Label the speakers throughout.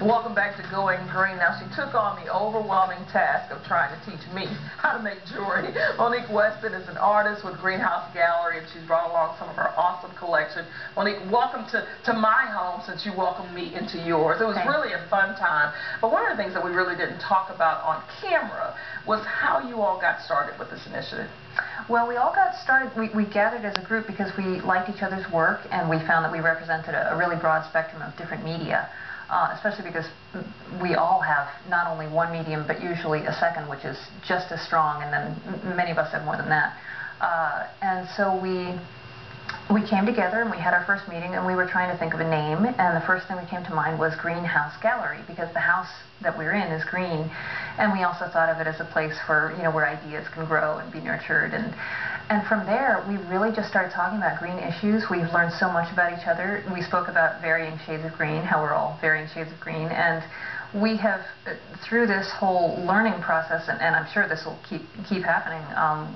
Speaker 1: Welcome back to Going Green. Now, she took on the overwhelming task of trying to teach me how to make jewelry. Monique Weston is an artist with Greenhouse Gallery, and she's brought along some of her awesome collection. Monique, welcome to my home since you welcomed me into yours. It was really a fun time. But one of the things that we really didn't talk about on camera was how you all got started with this initiative.
Speaker 2: Well, we all got started, we gathered as a group because we liked each other's work, and we found that we represented a really broad spectrum of different media. Especially because we all have not only one medium, but usually a second, which is just as strong, and then many of us have more than that. And so we came together and we had our first meeting, and we were trying to think of a name, and the first thing that came to mind was Greenhouse Gallery, because the house that we're in is green, and we also thought of it as a place for, where ideas can grow and be nurtured. And from there, we really just started talking about green issues. We've learned so much about each other. We spoke about varying shades of green, how we're all varying shades of green, and we have, through this whole learning process, and I'm sure this will keep happening,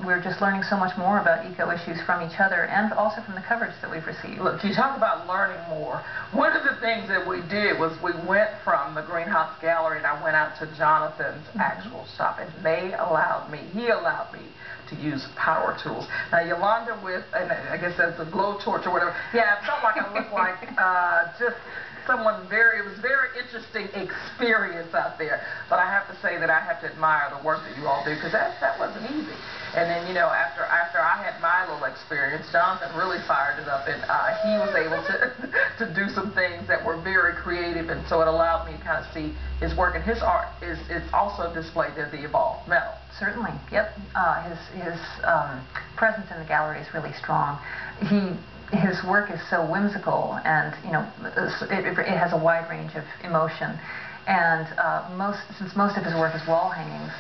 Speaker 2: we're just learning so much more about eco issues from each other, and also from the coverage that we've received.
Speaker 1: Look, you talk about learning more. One of the things that we did was we went from the Greenhouse Gallery, and I went out to Jonathan's actual shop, and he allowed me to use power tools. Now, Yolanda and I guess that's a blowtorch or whatever. Yeah, it felt like I looked like just someone it was a very interesting experience out there. But I have to say that I have to admire the work that you all do, because that wasn't easy. And then, after I had my little experience, Jonathan really fired it up, and he was able to do some things that were very creative, and so it allowed me to kind of see his work. And his art is also displayed at the Evolved Metal.
Speaker 2: Certainly, yep. His presence in the gallery is really strong. His work is so whimsical, and it has a wide range of emotion. And since most of his work is wall hangings,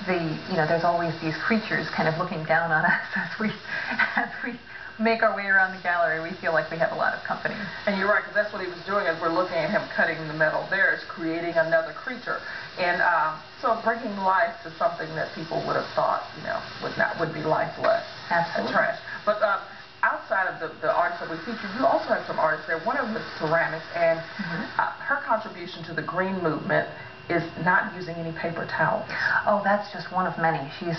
Speaker 2: there's always these creatures kind of looking down on us as we make our way around the gallery. We feel like we have a lot of company.
Speaker 1: And you're right, because that's what he was doing as we're looking at him cutting the metal there, is creating another creature. And so bringing life to something that people would have thought, would be lifeless.
Speaker 2: Absolutely.
Speaker 1: Trash. But outside of the artists that we featured, you also have some artists there. One of them is ceramics, and her contribution to the green movement is not using any paper towels.
Speaker 2: Oh, that's just one of many. She's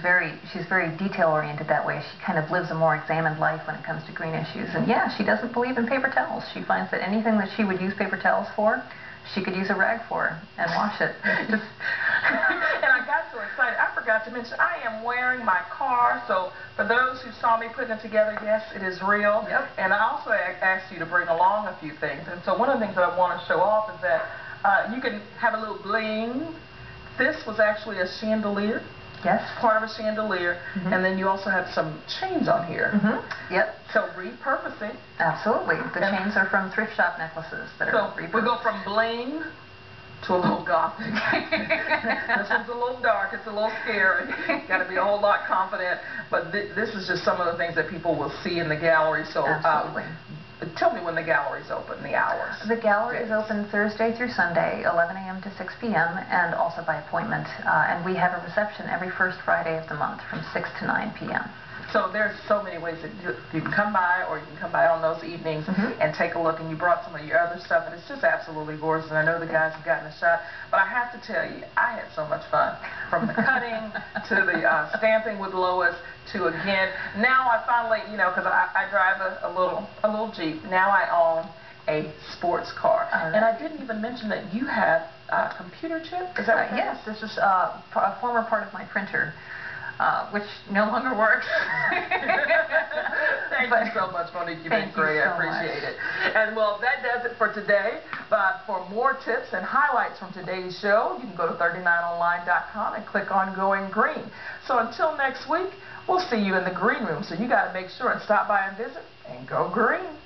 Speaker 2: very detail-oriented that way. She kind of lives a more examined life when it comes to green issues. And yeah, she doesn't believe in paper towels. She finds that anything that she would use paper towels for, she could use a rag for and wash it.
Speaker 1: And I got so excited, I forgot to mention, I am wearing my car. So for those who saw me putting it together, yes, it is real.
Speaker 2: Yep.
Speaker 1: And I also asked you to bring along a few things. And so one of the things that I want to show off is that you can have a little bling. This was actually a chandelier.
Speaker 2: Yes.
Speaker 1: Part of a chandelier. And then you also have some chains on here.
Speaker 2: Yep.
Speaker 1: So repurposing.
Speaker 2: Absolutely. The chains are from thrift shop necklaces that are repurposed.
Speaker 1: We go from bling to a little gothic. This one's a little dark. It's a little scary. Got to be a whole lot confident. But this is just some of the things that people will see in the gallery. So
Speaker 2: absolutely.
Speaker 1: Tell me when the gallery's open, the hours.
Speaker 2: The gallery is open Thursday through Sunday, 11 a.m. to 6 p.m., and also by appointment. And we have a reception every first Friday of the month from 6 to 9 p.m.
Speaker 1: So there's so many ways that you can come by, or you can come by on those evenings and take a look. And you brought some of your other stuff, and it's just absolutely gorgeous. And I know the guys have gotten a shot. But I have to tell you, I had so much fun. From the cutting to the stamping with Lois to, again, now I finally, because I drive a little Jeep. Now I own a sports car. And I didn't even mention that you have a computer chip. Is that right?
Speaker 2: Yes, this is a former part of my printer. Which no longer works.
Speaker 1: Thank you so much, Monique. You've been great. I appreciate it. And well, that does it for today. But for more tips and highlights from today's show, you can go to 39online.com and click on Going Green. So until next week, we'll see you in the green room. So you got to make sure and stop by and visit and go green.